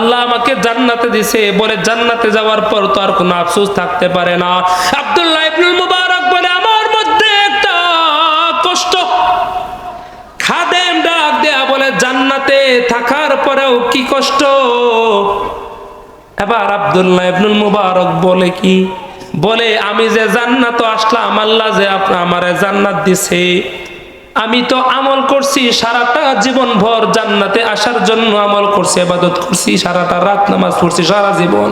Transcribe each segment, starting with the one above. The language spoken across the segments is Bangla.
আল্লাহ আমাকে জান্নাতে দিছে, বলে জান্নাতে যাওয়ার পর তো আর কোনো আফসোস থাকতে পারে না। আব্দুল্লাহ ইবনুল মুবারক বলে আমার মধ্যে একটা কষ্ট। খাদেম ডাক দেয়া বলে জান্নাতে থাকার পরেও কি কষ্ট। এবার আব্দুল্লাহ ইবনুল মুবারক বলে কি, বলে আমি যে জান্নাত আসলাম, আল্লাহ যে আমারে জান্নাত দিছে, আমি তো আমল করছি সারাটা জীবন ভর, জান্নাতে আসার জন্য আমল করছি, ইবাদত করছি, সারাটা রাত নামাজ পড়ছি, সারা জীবন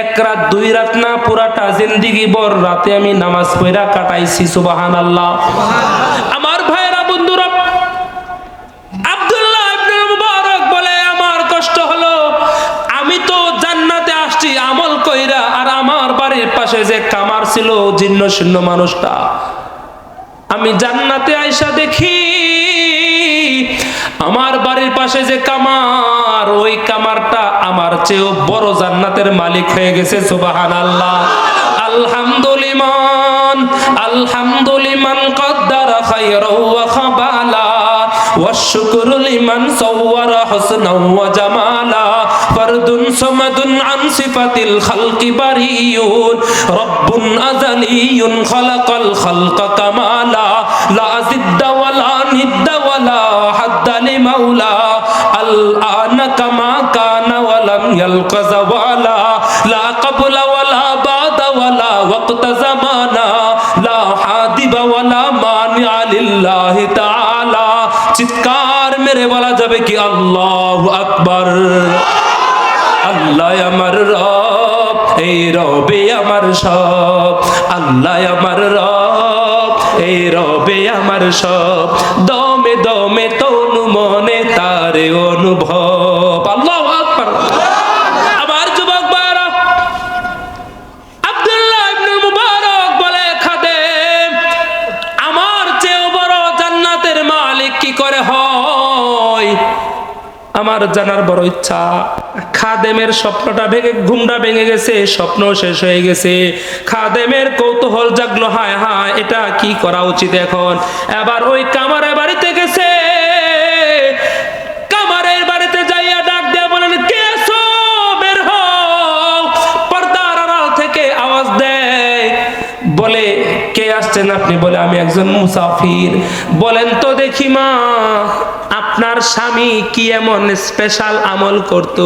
এক রাত দুই রাত না, পুরাটা জিন্দেগি ভর রাতে আমি নামাজ পড়া কাটাইছি। সুবহানাল্লাহ। আমার ভাইরা বন্ধুরা, আব্দুল্লাহ ইবনুল মুবারক বলে আমার কষ্ট হলো, আমি তো জান্নাতে আসছি আমল কইরা, আর আমার বাড়ির পাশে যে কামার ছিল জীর্ণ শীর্ণ মানুষটা, আমি জান্নাতে আইসা দেখি আমার বাড়ির পাশে যে কামার, ওই কামারটা আমার চেয়েও বড় জান্নাতের মালিক হয়ে গেছে। সুবহানাল্লাহ। আলহামদুলিল্লাহ, আলহামদুলিল্লাহ কদ্দারা খায়রা ওয়া খাবালা ওয়া শুকরু লিমান সাওয়ারা হুসনা ওয়া জামালা ফারদুন সামাদুন আন সিফাতিল খালকি বারিয়ুন রব্বুন আযালিয়ুন খালাকাল খালকা কামালা লা জিদ্দা ওয়ালা নিদ্দা ওয়ালা হাদ্দা লিমাওলা আল আনা কামা কানা ওয়া লাম ইয়ালকা যাওয়ালা লা ক্বাবলা ওয়ালা বাদা ওয়ালা ওয়াক্ত জামানা লা হাদিবা ওয়ালা মানিআ লিল্লাহি তাআলা। চিৎকার মেরে বলা যাবে কি আল্লাহু আকবার। আল্লাহ আমার রব, এই রবে আমার সব, আল্লাহ আমার রব, এই রবে আমার সব, দমে দমে তনু মনে তারে অনুভব। আল্লাহু আকবার। আবার যুবক ভাইরা, আব্দুল্লাহ ইবনুল মুবারক বলে খাদেম আমার চেয়েও বড় জান্নাতের মালিক কি করে হয় আমার জানার বড় ইচ্ছা। খাদেমের স্বপ্নটা ভেঙে, ঘুমটা ভেঙে গেছে, স্বপ্ন শেষ হয়ে গেছে। খাদেমের কৌতূহল জাগলো, হায় হায় এটা কি করা উচিত এখন। এবার ওই কামারের বাড়িতে গেছে, কামারের বাড়িতে যাইয়া ডাক দেয়া বলেন কে আছো, বের হও। পর্দার আড়াল থেকে আওয়াজ দেয়, বলে কে আসছেন আপনি? বলে আমি একজন মুসাফির। বলেন তো দেখি মা, আপনার স্বামী কি এমন স্পেশাল আমল করত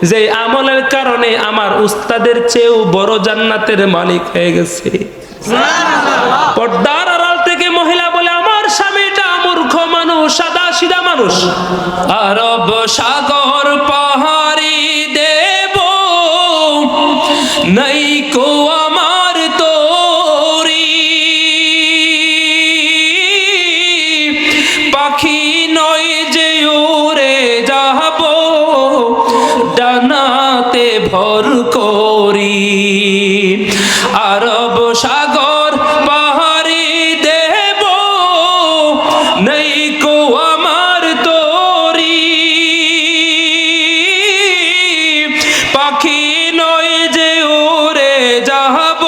যে আমলের কারণে আমার উস্তাদের চেয়েও বড় জান্নাতের মালিক হয়ে গেছে? পর্দার আড়াল থেকে মহিলা বলে আমার স্বামীটা মূর্খ মানুষ, সাদা সিধা মানুষ। আরব সাগর পাহাড়ি দেব নাই কো আমার তোরি, পাখি নয় যে উড়ে যাব ডানাতে ভর করি। আরব সাগর পাহাড়ি দেব নেই কো আমার তোরি, পাখি নয় যে উড়ে যাব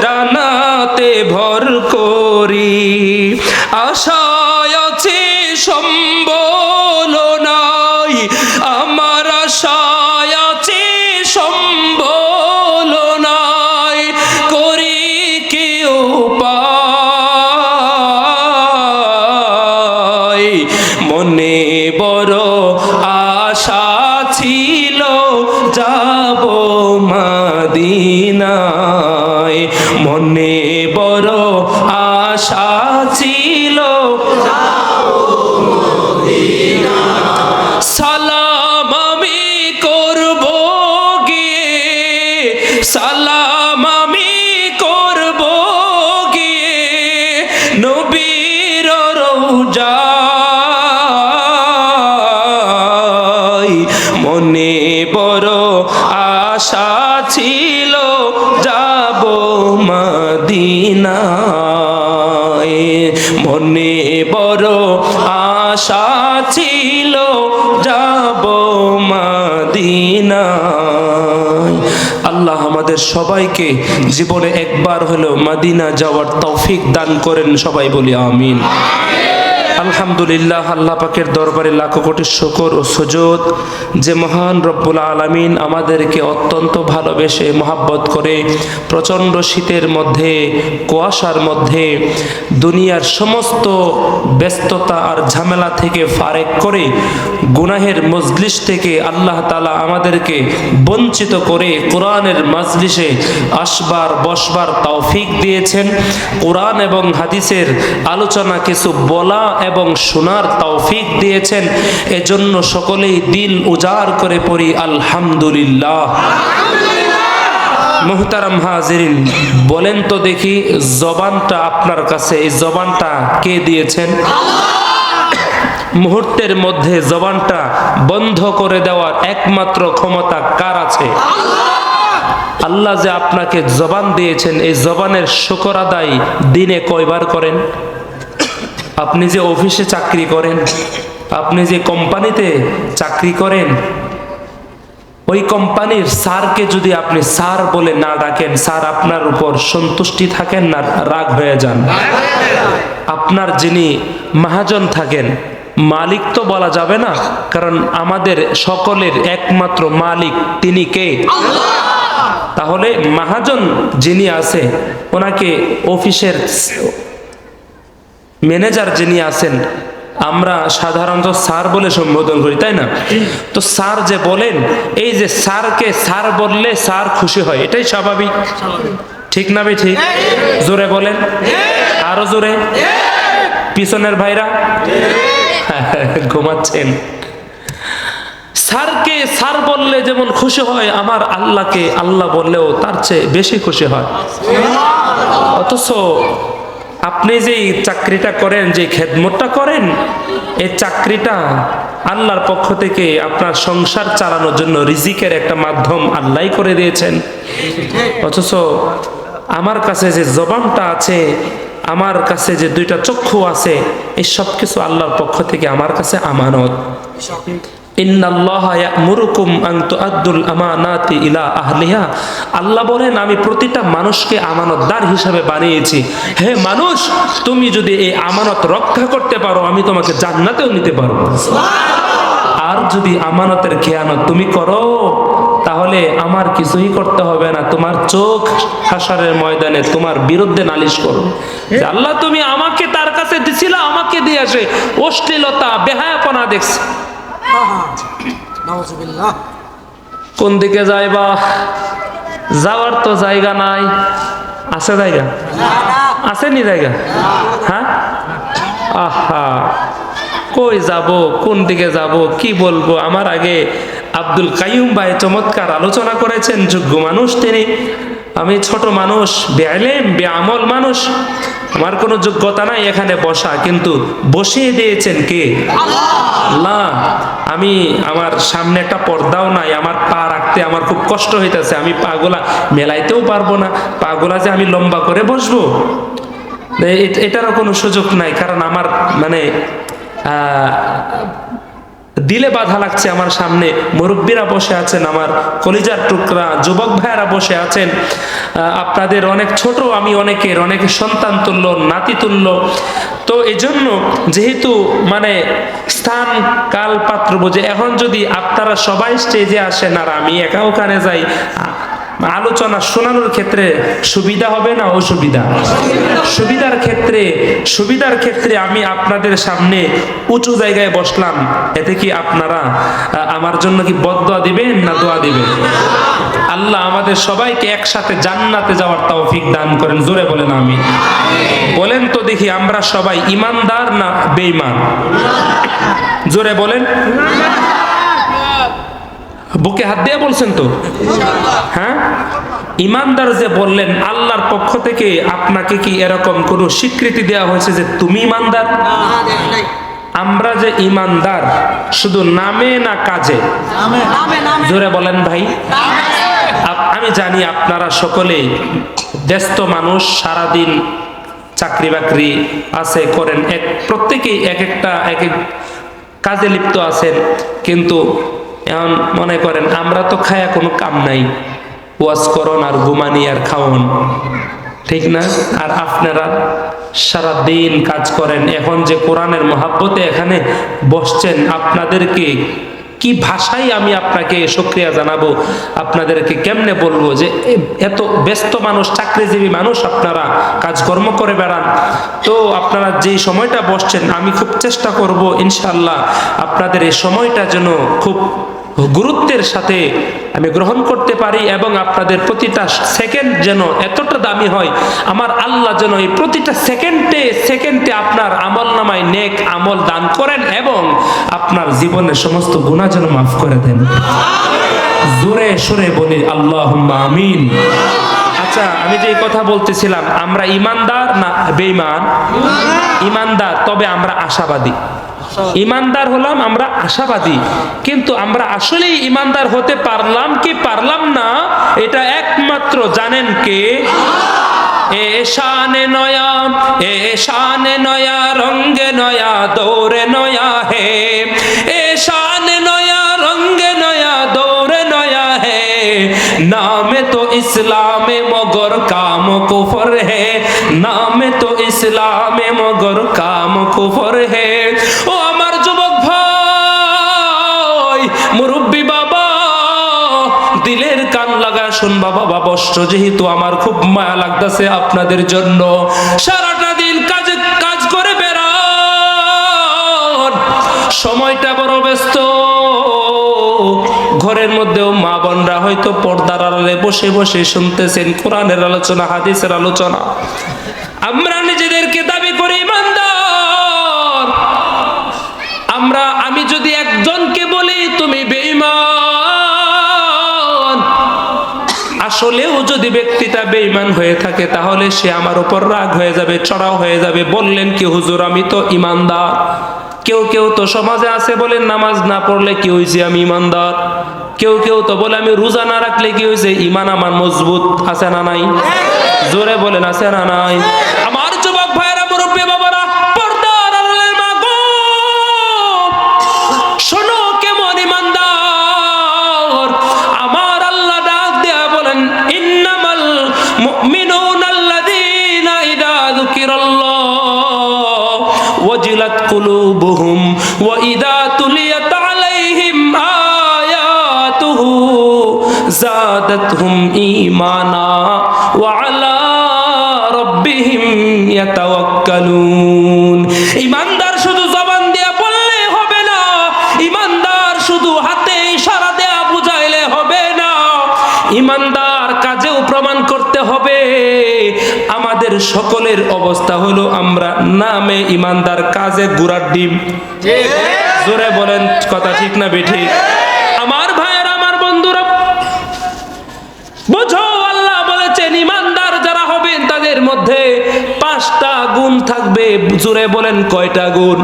ডানাতে ভর করি। আশায় আছে সম্বল নাই, আমার আশায় আছে সম্বল নাই, করি কি উপায়। মনে বড় আশা ছিল যাব মদিনায়, মনে বড় আশা ছিল সালাম আমি করব গিয়ে, সালাম আমি করব গিয়ে নবীর রওজায়। মনে বড় আশা ছিল যাব মদিনায়, মনে বড় আশা ছিল যাব মদিনায়। আল্লাহ আমাদের সবাইকে জীবনে একবার হলেও মদিনা যাওয়ার তৌফিক দান করেন, সবাই বলি আমিন। আলহামদুলিল্লাহ, আল্লাহ পাকের দরবারে লাখো কোটি শুকর ও সুজুদ যে মহান রব্বুল আলামিন আমাদেরকে অত্যন্ত ভালোবেসে মহাব্বত করে প্রচণ্ড শীতের মধ্যে, কুয়াশার মধ্যে, দুনিয়ার সমস্ত ব্যস্ততা আর ঝামেলা থেকে ফারেক করে গুনাহের মজলিস থেকে আল্লাহ তাআলা আমাদেরকে বঞ্চিত করে কোরআনের মজলিসে আসবার বসবার তৌফিক দিয়েছেন। কোরআন এবং হাদিসের আলোচনা কিছু বলা এবং শোনার তৌফিক দিয়েছেন। এজন্য সকলেই দিল উজাড় করে পড়ি আলহামদুলিল্লাহ। মুহতারাম হাজিরিন, বলেন তো দেখি, জবানটা আপনার কাছে, এই জবানটা কে দিয়েছেন? মুহূর্তের মধ্যে জবানটা বন্ধ করে দেওয়ার একমাত্র ক্ষমতা কার আছে? আল্লাহ যে আপনাকে জবান দিয়েছেন, এই জবানের শুকর আদায় দিনে কয়বার করেন? আপনি যে অফিসে চাকরি করেন, আপনি যে কোম্পানিতে চাকরি করেন, ওই কোম্পানির স্যারকে যদি আপনি স্যার বলে না ডাকেন, স্যার আপনার উপর সন্তুষ্টি থাকেন না রাগ হয়ে যান? আপনার যিনি মহাজন থাকেন, মালিক তো বলা যাবে না, কারণ আমাদের সকলের একমাত্র মালিক তিনি কে? তাহলে মহাজন যিনি আছে, ওনাকে অফিসের ম্যানেজার যিনি আছেন, আমরা সাধারণত স্যার বলে সম্বোধন করি, তাই না? তো স্যার যে বলেন, এই যে স্যারকে স্যার বললে স্যার খুশি হয়, এটাই স্বাভাবিক, ঠিক না ভাই? ঠিক, জোরে বলেন, আরো জোরে। পিছনের ভাইরা ঘুমাচ্ছেন। স্যারকে স্যার বললে যেমন খুশি হয়, আমার আল্লাহকে আল্লাহ বললেও তার চেয়ে বেশি খুশি হয়। অথচ আপনি যে চাকরিটা করেন, যে খেদমতটা করেন, এই চাকরিটা আল্লাহর পক্ষ থেকে আপনার সংসার চালানোর জন্য রিজিকের একটা মাধ্যম আল্লাহই করে দিয়েছেন। অথচ আমার কাছে যে জবানটা আছে, আমার কাছে যে দুইটা চক্ষু আছে, এই সব কিছু আল্লাহর পক্ষ থেকে আমার কাছে আমানত। ইন্নাল্লাহা ইয়া'মুরুকুম আন তুআদ্দুল আমানাতি ইলা আহলিহা। আল্লাহ বলেন, আমি প্রতিটা মানুষকে আমানতদার হিসাবে বানিয়েছি। হে মানুষ, তুমি যদি এই আমানত রক্ষা করতে পারো, আমি তোমাকে জান্নাতেও নিতে পারবো। আর যদি আমানতের খেয়ানত তুমি করো, তাহলে আমার কিছুই করতে হবে না, তোমার চোখ হাসরের ময়দানে তোমার বিরুদ্ধে নালিশ করবে যে আল্লাহ তুমি আমাকে তার কাছে দিছিলা, আমাকে দিয়ে আসে অশ্লীলতা বেহায়াপনা দেখছে। কোন দিকে যাইবা? যাওয়ার তো জায়গা নাই। আছে জায়গা? আসেনি জায়গা? হ্যাঁ, আহা, কই যাব, কোন দিকে যাব, কি বলবো? আমার আগে আব্দুল কাইয়ুম ভাই চমৎকার আলোচনা করেছেন, যোগ্য মানুষ তিনি। আমি ছোট মানুষ, বেআলেম বেআমল মানুষ, আমার কোনো যোগ্যতা নাই এখানে বসা, কিন্তু বসিয়ে দিয়েছেন কে? আল্লাহ। আমি, আমার সামনে একটা পর্দাও নাই, আমার পা রাখতে আমার খুব কষ্ট হইতেছে, আমি পাগুলা মেলাইতেও পারবো না, পাগুলা যে আমি লম্বা করে বসবো এটারও কোনো সুযোগ নাই, কারণ আমার মানে দিলে বাধা লাগছে। আমার সামনে মুরব্বীরা বসে আছেন, আমার কলিজার টুকরা যুবক ভাইয়েরা বসে আছেন, আপনাদের অনেক ছোট, আমি অনেকের সন্তান তুল্য, নাতি তুল্য। তো এজন্য যেহেতু মানে স্থান কাল পাত্র বুঝে, এখন যদি আপনারা সবাই স্টেজে আসেন আর আমি একা ওখানে যাই, আলোচনা শোনানোর ক্ষেত্রে সুবিধা হবে না অসুবিধা? সুবিধার ক্ষেত্রে আমি আপনাদের সামনে উঁচু জায়গায় বসলাম, এতে কি আপনারা আমার জন্য কি বদদোয়া দিবেন না দোয়া দিবেন? আল্লাহ আমাদের সবাইকে একসাথে জান্নাতে যাওয়ার তৌফিক দান করেন। জোরে বলেন আমিন। বলেন তো দেখি, আমরা সবাই ইমানদার না বেঈমান? জোরে বলেন। বুকে হাত দিয়ে বলছেন তো? হ্যাঁ, ইমানদার যে বললেন, আল্লাহর পক্ষ থেকে আপনাকে কি এরকম কোনো স্বীকৃতি দেওয়া হয়েছে যে তুমি ইমানদার? আমরা যে ইমানদার শুধু নামে না কাজে? জোরে বলেন ভাই। আমি জানি আপনারা সকলেই ব্যস্ত মানুষ, সারাদিন চাকরি বাকরি আছে করেন, প্রত্যেকেই এক কাজে লিপ্ত আছেন, কিন্তু এখন মনে করেন আমরা তো খায়া কোনো কাম নাই, ওয়াজ করন আর ঘুমানি আর খাওন, ঠিক না? আর আপনারা সারা দিন কাজ করেন, এখন যে কোরআনের মহাব্বতে এখানে বসছেন, আপনাদেরকে কি ভাষায় আমি আপনাকে শুকরিয়া জানাবো, আপনাদেরকে কেমনে বলবো যে এত ব্যস্ত মানুষ, চাকরিজীবী মানুষ, আপনারা কাজকর্ম করে বেড়ান, তো আপনারা যেই সময়টা বসছেন আমি খুব চেষ্টা করব ইনশাআল্লাহ আপনাদের এই সময়টা যেন খুব গুরুত্বের সাথে আমি গ্রহণ করতে পারি এবং আপনাদের প্রতিটা সেকেন্ড যেন এতটা দামি হয়, আমার আল্লাহ যেন এই প্রতিটা সেকেন্ডে সেকেন্ডে আপনার আমল নামায় নেক আমল দান করেন এবং আপনার জীবনের সমস্ত গুনাহ যেন মাফ করে দেন। জোরে সুরে বলি আল্লাহুম্মা আমিন। আচ্ছা, আমি যে কথা বলতেছিলাম, আমরা ইমানদার না বেঈমান? ইমানদার, তবে আমরা আশাবাদী। ইমানদার হলাম, আমরা আশাবাদী, কিন্তু আমরা আসলেই ইমানদার হতে পারলাম কি পারলাম না, এটা একমাত্র জানেন কে? এ শানে নয়া, এ শানে নয়া, রঙ্গে নয়া, দৌড়ে নয়া হে, এ শানে নয়া, রঙ্গে নয়া, দৌড়ে নয়া হে, নামে তো ইসলামে মগর কাম কুফর হে, নামে তো ইসলামে মগর কাম কুফর হে। ও আমার যুবক ভাই, মুরব্বী বাবা, দিলের কান লাগা শুনবা বাবা, বস্ত্র যেহেতু আমার খুব মায়া লাগতেছে আপনাদের জন্য, সারাটা দিন কাজ করে বেড়ান, সময়টা বড় ব্যস্ত, ঘরের মধ্যেও মা বোনরা হয়তো পর্দার আড়ালে বসে বসে শুনতেছেন কোরআনের আলোচনা, হাদিসের আলোচনা। আমরা নিজেদেরকে দাবি করি ইমানদার, আমি যদি একজনকে বলি তুমি বেঈমান, আসলেও যদি ব্যক্তিটা বেঈমান হয়ে থাকে তাহলে সে আমার উপর রাগ হয়ে যাবে, চড়াও হয়ে যাবে। বললেন কি হুজুর আমি তো ইমানদার। কেউ কেউ তো সমাজে আছে বলেন নামাজ না পড়লে কি হয়েছে আমি ইমানদার, কেউ কেউ তো বলে আমি রোজা না রাখলে কি হয়েছে, ইমান আমার মজবুত আছে না নাই? জোরে বলেন আছে না নাই? আমার যুবক ভাইরা, মুরব্বী বাবারা, পর্দার আড়ালের মা গো, শোনো কেমন ইমানদার। আমার আল্লাহ ডাক দেয়া বলেন ইন্নামাল মুমিনুনা আল্লাযীনা ইযা যুকিরাল্লাহ ওয়াজিলাত কুলুবুহুম ওয়া ইযা তুলিয়াত আলাইহিম আয়াতুহু যাদাতহুম ঈমানা ওয়া আলা রাব্বিহিম ইয়াতাওয়াক্কালুন। ইমানদার শুধু জবান দিয়ে বললে হবে না, ইমানদার শুধু হাতে ইশারা দেয়া বুঝাইলে হবে না, ইমানদার কাজেও প্রমাণ করতে হবে। আমাদের সকলের অবস্থা হলো আমরা নামে ইমানদার, কাজে গুড়ার ডিম। জোরে বলেন কথা ঠিক না বেঠিক? আমার ভাইয়েরা, আমার বন্ধুরা, বুঝো আল্লাহ বলেছেন ইমানদার যারা হবেন তাদের মধ্যে 5টা গুণ থাকবে। জোরে বলেন কয়টা গুণ?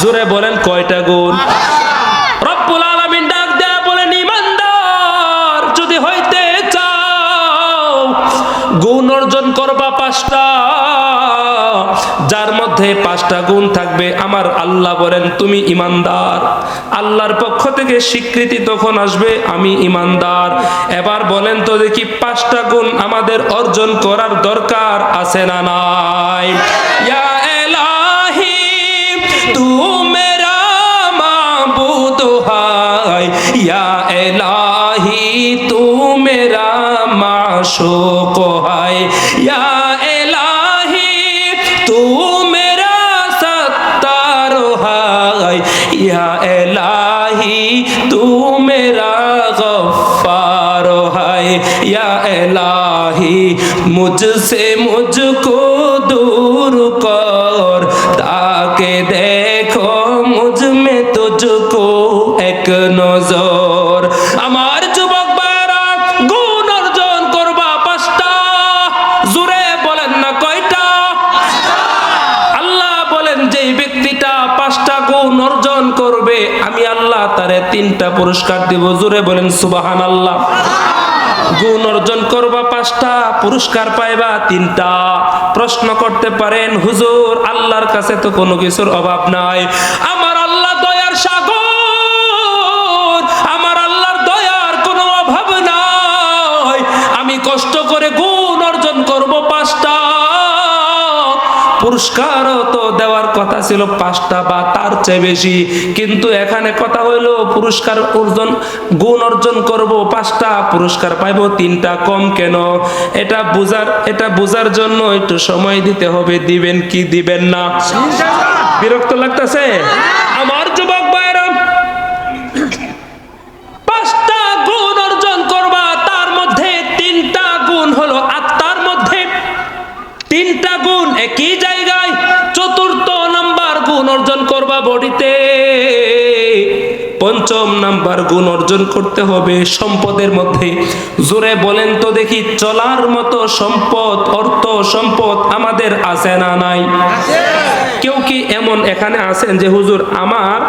জোরে বলেন কয়টা গুণ? রব্বুল আলামিন ডাক দেয়া বলেন ইমানদার যদি হইতে চাও গুণ অর্জন করবা 5টা, যার মধ্যে 5টা গুণ থাকবে। আমার আল্লাহ বলেন তুমি ইমানদার, আল্লাহর পক্ষ থেকে স্বীকৃতি তখন আসবে আমি ইমানদার। এবার বলেন তো দেখি 5টা গুণ আমাদের অর্জন করার দরকার আছে না নাই? ইয়া ইলাহি তু মেরা মাবুদ হায়, ইয়া ইলাহি তু মেরা মাশুক হায়, ইয়া ইলাহি তু মেরা সত্তার হায়, ইয়া ইলাহি তু মেরা গফফার হায়, ইয়া ইলাহি মুঝসে মুঝকো दूर कर ताके देखो मुझ में तुझको एक नजर। আমার যুবক ভাইরা, গুণ অর্জন করবা 5টা। জোরে বলেন না কয়টা? আল্লাহ বলেন যেই ব্যক্তিটা 5টা গুণ অর্জন করবে আমি আল্লাহ তারে 3টা পুরস্কার দিব। জোরে বলেন সুবহানাল্লাহ। গুণ অর্জন করবা 5টা, পুরস্কার পাইবা 3টা। প্রশ্ন করতে পারেন হুজুর আল্লাহর কাছে তো কোনো কিছুর অভাব নাই, আমার আল্লাহ দয়ার সাগর, আমার আল্লাহর দয়ার কোনো অভাব নাই, আমি কষ্ট করে গুণ অর্জন করব 5টা, পুরস্কারও তো দেওয়ার কথা ছিল 5টা বা তার চেয়ে বেশি, কিন্তু এখানে কথা হইলো পুরস্কার গুণ অর্জন করব 5টা, পুরস্কার পাইবো 3টা, কম কেন? এটা বোঝার জন্য একটু সময় দিতে হবে। দিবেন কি দিবেন না? বিরক্ত লাগতেছে আমার যুবক ভাইরা? 5টা গুণ অর্জন করবা, তার মধ্যে 3টা গুণ হলো আত্মার মধ্যে, 3টা গুণ একই জায়গায়। 4th নাম্বার গুণ অর্জন করবা বডিতে, 5ম নাম্বার গুণ অর্জন করতে হবে সম্পদের মধ্যে। জোরে বলেন তো দেখি, চলার মতো সম্পদ, অর্থ সম্পদ আমাদের আছে না নাই? কেউ কি এমন এখানে আছেন যে হুজুর আমার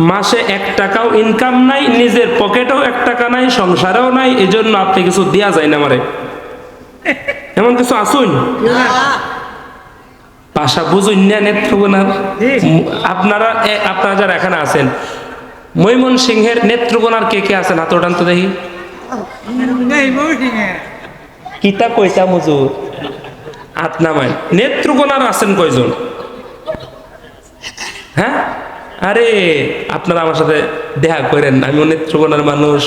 মাসে 1 টাকাও ইনকাম নাই, নিজের পকেটেও 1 টাকা নাই, সংসারেও নাই, এজন্য আপনি কিছু দেয়া যায় না আমারে? এমন কিছু আসুন? ভাষা বুঝুন না নেত্রকোনার আপনারা যারা এখানে আছেন, ময়মনসিংহের নেত্রকোনার কে কে আছেন? হাত ওঠান তো দেখি। কিতা কইতা মুজুর হাত নামাই। নেত্রকোনার আছেন কয়জন? হ্যাঁ, আরে আপনারা আমার সাথে দেখা করেন, আমি নেত্রকোনার মানুষ।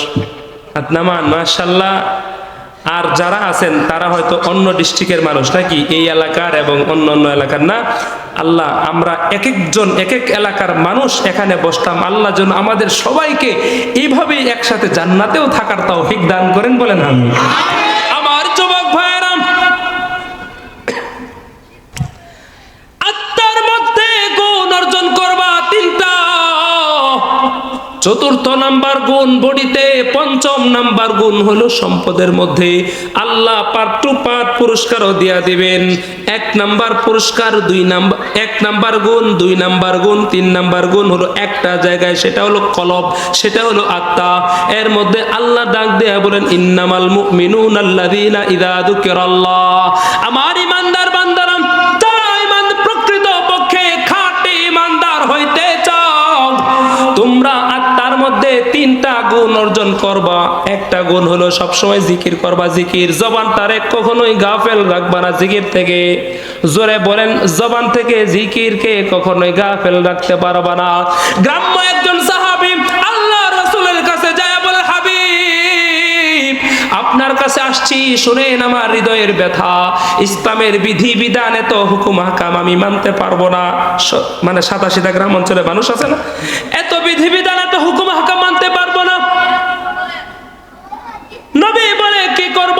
হাত নামান, মাশাআল্লাহ। আর যারা আছেন তারা হয়তো অন্য ডিস্ট্রিক্টের মানুষ, নাকি এই এলাকার এবং অন্য এলাকার না। আল্লাহ, আমরা এক একজন এক এক এলাকার মানুষ এখানে বসতাম, আল্লাহ যেন আমাদের সবাইকে এইভাবেই একসাথে জান্নাতেও থাকার তৌফিক দান করেন, বলেন আমিন। আমার যুবক ভাইরা, আত্মার মধ্যে গুণ অর্জন করবা 3টা। 4th নাম্বার গুণ বডিতে, 5ম নাম্বার গুণ হলো সম্পদের মধ্যে। আল্লাহ পার্ট টু পার্ট পুরস্কারও দিয়া দিবেন। 1 নাম্বার পুরস্কার, 1 নাম্বার গুণ, 2 নাম্বার গুণ, 3 নাম্বার গুণ হলো একটা জায়গায়, সেটা হলো কলব, সেটা হলো আত্মা। এর মধ্যে আল্লাহ ডাক দেয়া বলেন, ইন্নামাল মুমিনুনা আল্লাযীনা ইযা যুকিরাল্লাহ। আমার ইমানদার বান্দারা, প্রকৃত পক্ষে খাঁটি ইমানদার হইতে চাও, তোমরা আত্মার মধ্যে 3টা গুণ অর্জন করবা। একটা গুণ হলো সবসময় জিকির করবা। জিকির, জবানটারে কখনোই গাফেল রাখবা না জিকির থেকে। জোরে বলেন, জবান থেকে জিকিরকে কখনোই গাফেল রাখতে পারবা না। গ্রাম্য একজন সাহাবী আল্লাহ রাসূলের কাছে যায় বলে, হাবিব, আপনার কাছে আসছি, শুনেন আমার হৃদয়ের ব্যথা। ইসলামের বিধি বিধান, এত হুকুম হাকাম আমি মানতে পারবো না। মানে সাদা গ্রাম অঞ্চলে মানুষ আছে না, এত বিধি বিধান, এত হুকুম হাকাম মানতে পারবো না। নবী বলে, কি করব?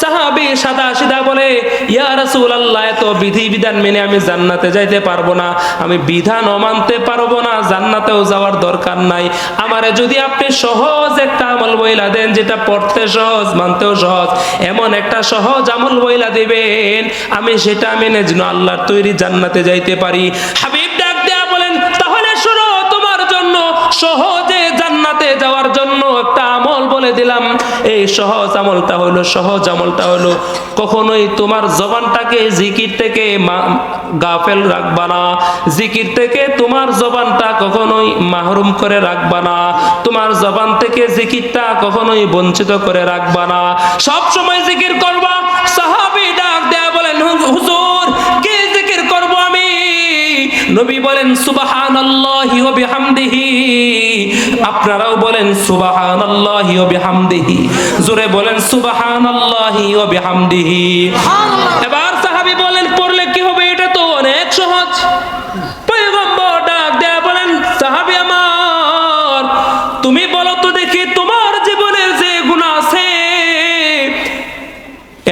সাহাবী সাদা সিধা বলে, ইয়া রাসূলুল্লাহ, এত বিধি বিধান মেনে আমি জান্নাতে যাইতে পারবো না, আমি বিধানও মানতে পারবো না, জান্নাতেও যাওয়ার দরকার নাই। আমারে যদি আপনি সহজ একটা আমল বইলা দেন, যেটা পড়তে সহজ, মানতেও সহজ, এমন একটা সহজ আমল বইলা দিবেন, আমি সেটা মেনে যেন আল্লাহর তৈরি জান্নাতে যাইতে পারি। হাবিব ডাক দেয়া বলেন, তাহলে শুনো, তোমার জন্য সহজে জান্নাতে যাওয়ার জন্য একটা আমল বলে দিলাম। এই সহজ আমলটা হলো কখনোই তোমার জবানটাকে জিকির থেকে গাফেল রাখবা না। জিকির থেকে তোমার জবানটা কখনোই মাহরুম করে রাখবা না। তোমার জবান থেকে জিকিরটা কখনোই বঞ্চিত করে রাখবা না। সব সময় জিকির করবা। সাহাবী ডাক দেয়া বলেন, হুজুর, কি জিকির করব আমি? নবী বলেন, সুবহানাল্লাহি ওয়া বিহামদিহি। আপনারাও বলেন সুবহানাল্লাহি ওয়া বিহামদিহি। জোরে বলেন সুবহানাল্লাহি ওয়া বিহামদিহি। এবার সাহাবী বলেন, পড়লে কি হবে? এটা তো অনেক সহজ। পয়গম্বর ডাক দেয়া বলেন, সাহাবী আমার, তুমি বলো তো দেখি, তোমার জীবনের যে গুনাহ আছে,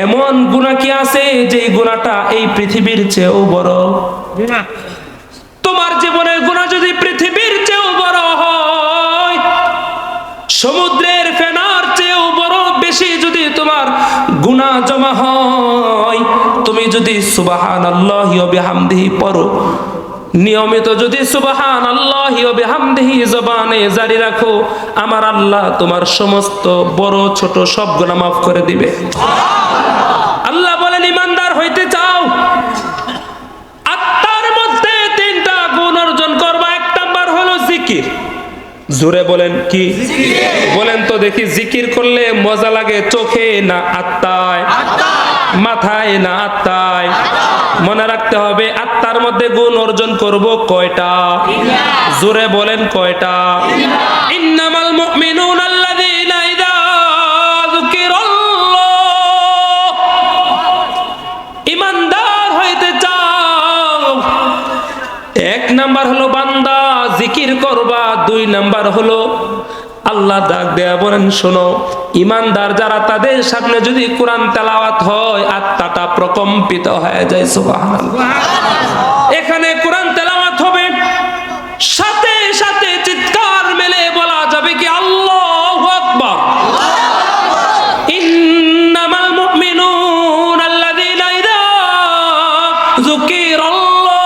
এমন গুনাহ কি আছে যে গুনাহটা এই পৃথিবীর চেয়েও বড়? তোমার জীবনের গুনাহ যদি পৃথিবীর চেয়েও বড় হয়, সমুদ্রের ফেনার চেয়েও বড় বেশি যদি তোমার গুনাহ জমা হয়, তুমি যদি সুবহানাল্লাহি ওয়া বিহামদিহি পড়ো, নিয়মিত যদি সুবহানাল্লাহি ওয়া বিহামদিহি জবানে জারি রাখো, আমার আল্লাহ তোমার সমস্ত বড় ছোট সব গুনাহ মাফ করে দিবে। আল্লাহ বলেন, ইমানদার হইতে চাও, আত্মার মধ্যে 3টা গুণ অর্জন করবা। 1 নাম্বার হলো জিকির। জোরে বলেন, কি বলেন তো দেখি, জিকির করলে মজা লাগে চোখে না আত্মায়? মাথায় না আত্মায়? মনে রাখতে হবে আত্মার মধ্যে গুণ অর্জন করব কয়টা? জোরে বলেন কয়টা? ইন্নামাল মুমিনুনা আল্লাযীনা ইযা যুকিরাল্লাহ, ঈমানদার হইতে চাও, এক নাম্বার হলো বান্দা জিকির করবা, দুই নাম্বার হলো আল্লাহ ডাক দেয়া বলেন শোনো, ঈমানদার যারা তাদের সামনে যদি কোরআন তেলাওয়াত হয় আত্মাটা প্রকম্পিত হয়ে যায়। সুবহানাল্লাহ। এখানে কোরআন তেলাওয়াত হবে, সাথে সাথে চিৎকার মেলে বলা যাবে কি আল্লাহু আকবার। ইন্নামাল মুমিনুনা আল্লাযীনা ইযা যুকিরাল্লাহ,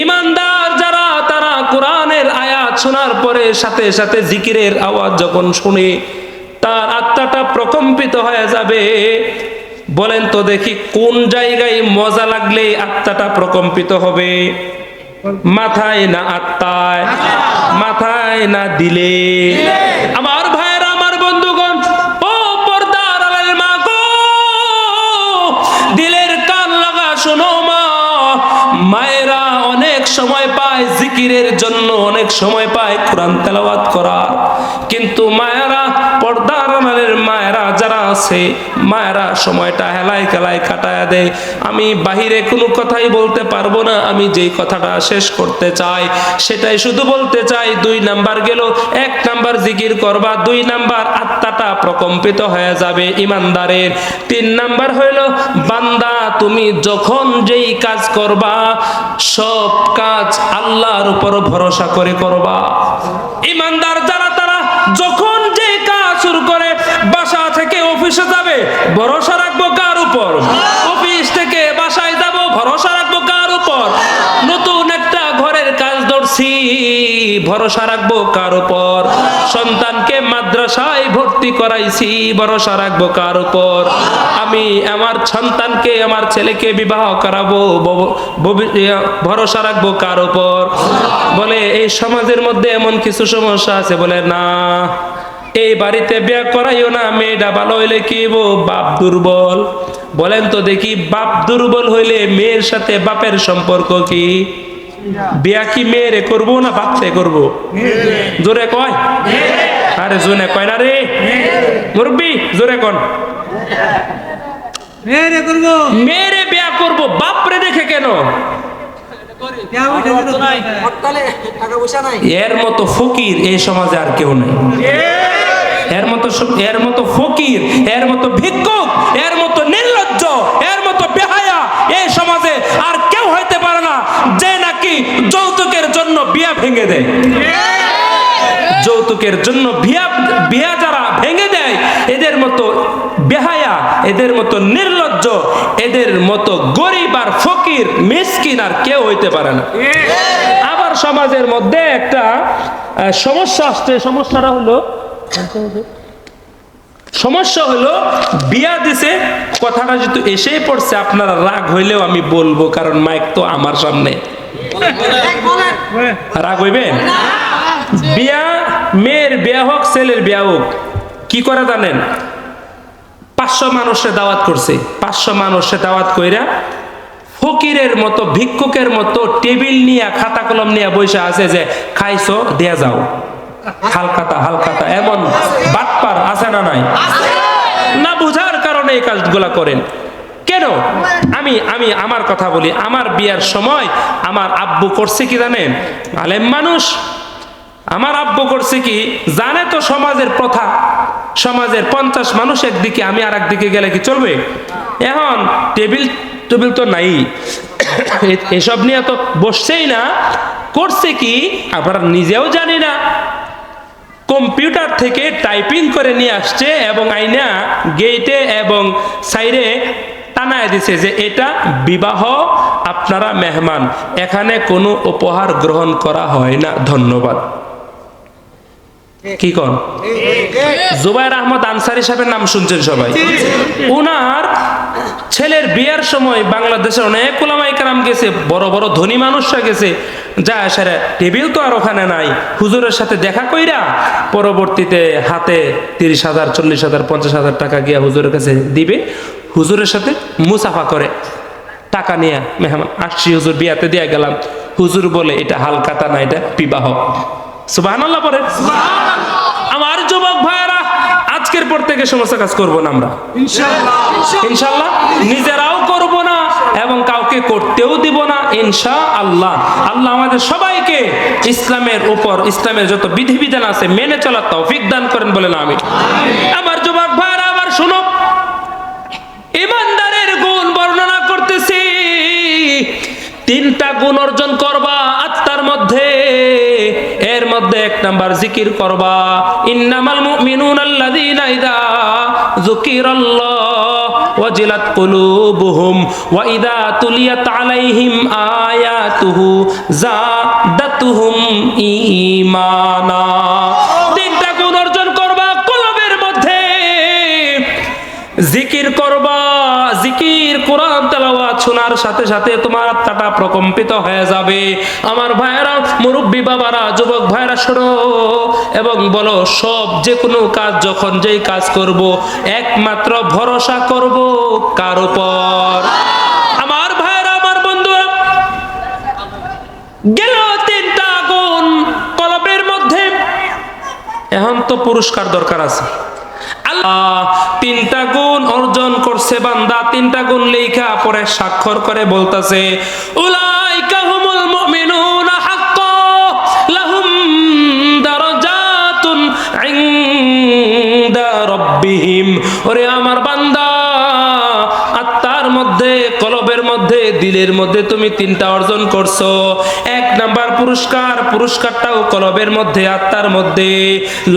ঈমানদার যারা তারা কোরআনের আয়াত শোনার পরে সাথে সাথে জিকিরের আওয়াজ যখন শুনে তার আত্মাটা প্রকম্পিত হয়ে যাবে। বলেন তো দেখি কোন জায়গায় মজা লাগলে আত্মাটা প্রকম্পিত হবে? মাথায় না আত্মায়? মাথায় না দিলে? আমার ভাইয়েরা, আমার বন্ধুগণ, ও পর্দার আড়ালের মা গো, দিলের কান লাগা শোনো মা। মায়েরা অনেক সময় পায় জিকিরের জন্য, অনেক সময় পায় কোরআন তেলাওয়াত করার, কিন্তু মায়েরা, পর্দার আড়ালের মায়েরা যারা আছে, মায়েরা সময়টা হেলায় খেলায় কাটায় দেয়। আমি বাহিরে কোনো কথাই বলতে পারবো না, আমি যেই কথাটা শেষ করতে চাই সেটাই শুধু বলতে চাই। 2 নাম্বার গেল, 1 নাম্বার জিকির করবা, 2 নাম্বার আত্মাটা প্রকম্পিত হয়ে যাবে ঈমানদারের। 3 নাম্বার হইল বান্দা তুমি যখন যেই কাজ করবা সব কাজ আল্লাহর উপর ভরসা করে করবা। ঈমানদার যারা তারা যখন যে কাজ শুরু করে, বাসা থেকে অফিসে যাবে ভরসা রাখবো কার উপর? অফিস থেকে বাসায় যাব ভরসা রাখবো কার উপর? নতুন একটা ঘরের কাজ ধরছি ভরসা রাখবো কার উপর? সন্তানকে মাদ্রাসায় ভর্তি করাইছি ভরসা রাখবো কার উপর? আমি আমার সন্তানকে, আমার ছেলেকে বিবাহ করাবো ভরসা রাখবো কার উপর? বলে এই সমাজের মধ্যে এমন কিছু সমস্যা আছে, বলে না এই বাড়িতে বিয়ে করাইও না, মেয়েটা ভালো হইলে কি বাপ দুর্বল। বলেন তো দেখি বাপ দুর্বল হইলে মেয়ের সাথে বাপের সম্পর্ক কি? বিয়া কি মেয়েরে করবো না বাপতে করবো? জোরে কয়, আরে জোরে কয় না রে মুরব্বি, জোরে কন। মেয়েরে বিয়া করবো, বাপরে দেখে কেন? এর মতো ফকির এই সমাজে আর কেউ নেই। এর মতো ফকির, এর মতো ভিক্ষুক, এর মতো নির্লজ্জ, এর মতো বেহায়া এই সমাজে আর কেউ হইতে পারে না, যে নাকি যৌতুকের জন্য বিয়া ভেঙে দেয়। যৌতুকের জন্য বিয়া যারা ভেঙে দেয়, এদের মতো বেহায়া, এদের মতো নির্লজ্জ, এদের মতো গরিব আর ফকির মিসকিন আর কেউ হইতে পারে না। আবার সমাজের মধ্যে একটা সমস্যা আসছে, সমস্যা হলো বিয়া দিছে, কথাটা যেহেতু এসেই পড়ছে আপনারা রাগ হইলেও আমি বলবো, কারণ মাইক তো আমার সামনে। রাগ হইবেন? বিয়া, মেয়ের বিয়া হোক ছেলের বিয়া হোক, কি করে জানেন? 500 মানুষে দাওয়াত করছে, 500 মানুষে দাওয়াত কইরা ফকিরের মতো ভিক্ষুকের মতো টেবিল নিয়ে খাতা কলম নিয়ে বসে আছে যে খাইছো দেয়া যাও, হালকাতা এমন বাটপার আছে না নাই? না বুঝার কারণে এই কাজগুলা করেন কেন? আমি আমার কথা বলি, আমার বিয়ার সময় আমার আব্বু করছে কি জানেন? আলেম মানুষ, আমার আব্বু করছে কি জানে তো সমাজের প্রথা, সমাজের 50 মানুষ একদিকে, আমি আর একদিকে গেলে কি চলবে? এখন টেবিল তো নাই, এসব নিয়ে তো বসছেই না। করছে কি আমরা নিজেও জানি না, কম্পিউটার থেকে টাইপিং করে নিয়ে আসছে এবং আইনা গেটে এবং সাইডে টানায় দিছে যে এটা বিবাহ, আপনারা মেহমান, এখানে কোনো উপহার গ্রহণ করা হয় না, ধন্যবাদ। কি কোন? জুবাইর আহমদ আনসারী সাহেবের নাম শুনছেন সবাই। উনার ছেলের বিয়ার সময় বাংলাদেশের অনেক উলামায়ে কেরাম গেছে, বড় বড় ধনী মানুষরা গেছে, যায় সেরে টেবিল তো আর ওখানে নাই, হুজুরের সাথে দেখা কইরা পরবর্তীতে হাতে 30,000 40,000 50,000 টাকা গিয়া হুজুরের কাছে দিবে, হুজুরের সাথে মুসাফা করে টাকা নিয়ে মেহমান আসছি হুজুর বিয়াতে দিয়ে গেলাম, হুজুর বলে এটা হালকাতা না, এটা বিবাহ। সুবহানাল্লাহ পড়ে। আমার যুবক ভাইরা আজকের পর থেকে সমস্ত কাজ করব না আমরা ইনশাআল্লাহ, নিজেরাও করব না এবং কাউকে করতেও দিব না ইনশাআল্লাহ। আল্লাহ আমাদের সবাইকে ইসলামের উপর, ইসলামের যত বিধিবিধান আছে মেনে চলার তৌফিক দান করেন বলেন আমিন। আমার যুবক ভাইরা আবার শুনো, ইমানদারের গুণ বর্ণনা করতেছি। 3টা গুণ অর্জন করবা আত্মার মধ্যে, এর মধ্যে 1 নাম্বার জিকির করবা। ইন্নামাল মুমিনুনা আল্লাযীনা ইযা যুকিরাল্লাহ ওয়াজিলাত কুলুবুহুম ওয়া ইযা তুলিয়াত আলাইহিম আয়াতুহু যাদাতুহুম ঈমানা। 3টা গুণ অর্জন করবা কলবের মধ্যে, জিকির করবা। জিকির কোরআন তেলাওয়াত শোনার সাথে সাথে তোমার আত্মাটা প্রকম্পিত হয়ে যাবে। আমার ভাইয়েরা, মুরব্বী বাবারা, যুবক ভাইয়েরা শোনো এবং বলো, সব যে কোনো কাজ যখন যেই কাজ করব একমাত্র ভরসা করব কার উপর? আমার ভাইয়েরা, আমার বন্ধুরা, গেল 3টা গুণ কলবের মধ্যে। এখন তো পুরস্কার দরকার আছে। আল্লাহ 3টা গুণ অর্জন করছে বান্দা, 3টা গুণ লেখা পরে স্বাক্ষর করে বলতাছে, উলাইকা হুমুল মুমিনুনা হাক্কান লাহুম দারাজাতুন ইনদা রাব্বিহিম। ওরে আমার বান্দা, আত্মার মধ্যে, কলবের মধ্যে, দিলের মধ্যে তুমি 3টা অর্জন করছো। 1 নাম্বার পুরস্কার, পুরস্কারটাও কলবের মধ্যে, আত্মার মধ্যে।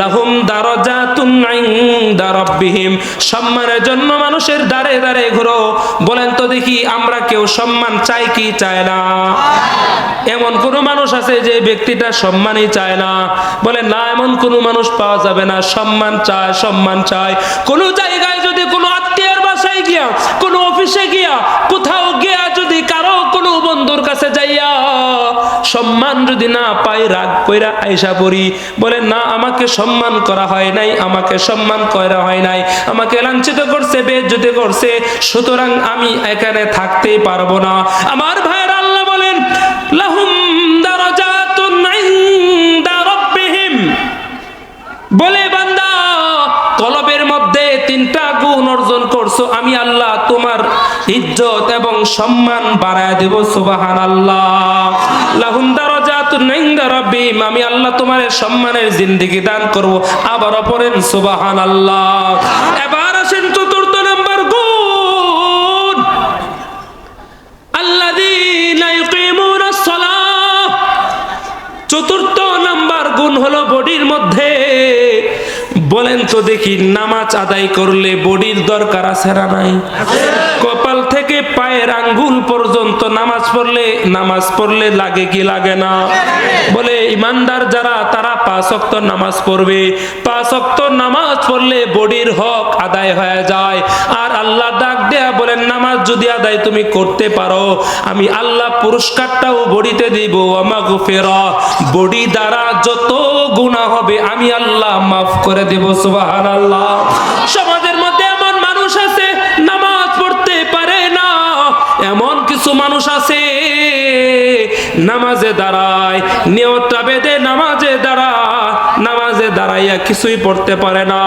লাহুম দারাজাতুন ইনদা রাব্বিহিম, সম্মানের জন্য মানুষের দ্বারে দ্বারে ঘুরো। বলেন তো দেখি, আমরা কেউ সম্মান চাই কি চায় না? এমন কোন মানুষ আছে যে ব্যক্তিটা সম্মানই চায় না? বলেন না, এমন কোন মানুষ পাওয়া যাবে না। সম্মান চায়, সম্মান চায়। কোন জায়গায় যদি কোনো আত্মীয়ের বাসায় গিয়া, কোন অফিসে গিয়া, কোথাও গিয়া যদি কারো কোনো বন্ধুর কাছে যাইয়া সম্মান যদি না পাই, রাগ কইরা আইসা পড়ি, বলে না, আমাকে সম্মান করা হয় নাই, আমাকে সম্মান করা হয় নাই, আমাকে লাঞ্ছিত করছে, বেইজ্জতি করছে, সুতরাং আমি এখানে থাকতেই পারবো না। আমার ভাইয়েরা, আল্লাহ বলেন লাহুম দারাজাতুন ইনদা রাব্বিহিম। বলে বান্দা, কলবের মধ্যে 3টা গুণ অর্জন করছো, আমি আল্লাহ তোমার ইজ্জত এবং সম্মান বাড়ায় দেব। সুবহানাল্লাহ। লাহুম দারাজাতুন ইনদা রাব্বিহিম, আমি আল্লাহ তোমার সম্মানের জিন্দেগি দান করব। আবার পড়েন সুবহানাল্লাহ। এবার আসেন 4র্থ নাম্বার গুণ, আল্লাযীনা ইউকিমুনাস সালাহ। 4র্থ নাম্বার গুণ হলো বডির মধ্যে। বলেন তো দেখি, নামাজ আদায় করলে বডির দরকার আছে না নাই? কপাল থেকে পায়ের আঙ্গুল পর্যন্ত নামাজ পড়লে লাগে কি লাগে না? বলে ইমানদার যারা, তারা 5 ওয়াক্ত নামাজ পড়বে। 5 ওয়াক্ত নামাজ পড়লে বডির হক আদায় হয়ে যায়। আর আল্লাহ ডাক দেয়া বলেন, নামাজ যদি আদায় তুমি করতে পারো, আমি আল্লাহ পুরস্কারটাও বডিতে দিব। ওয়া মাগফিরা, বডি দ্বারা যত গুনাহ হবে আমি আল্লাহ মাফ করে দেব। সুবহানাল্লাহ। সমাজের মধ্যে এমন মানুষ আছে নামাজ পড়তে পারে না, এমন কিছু মানুষ আছে নামাজে দাঁড়ায়, নিয়তটা বেঁধে নামাজে দাঁড়াইয়া কিছুই পড়তে পারে না,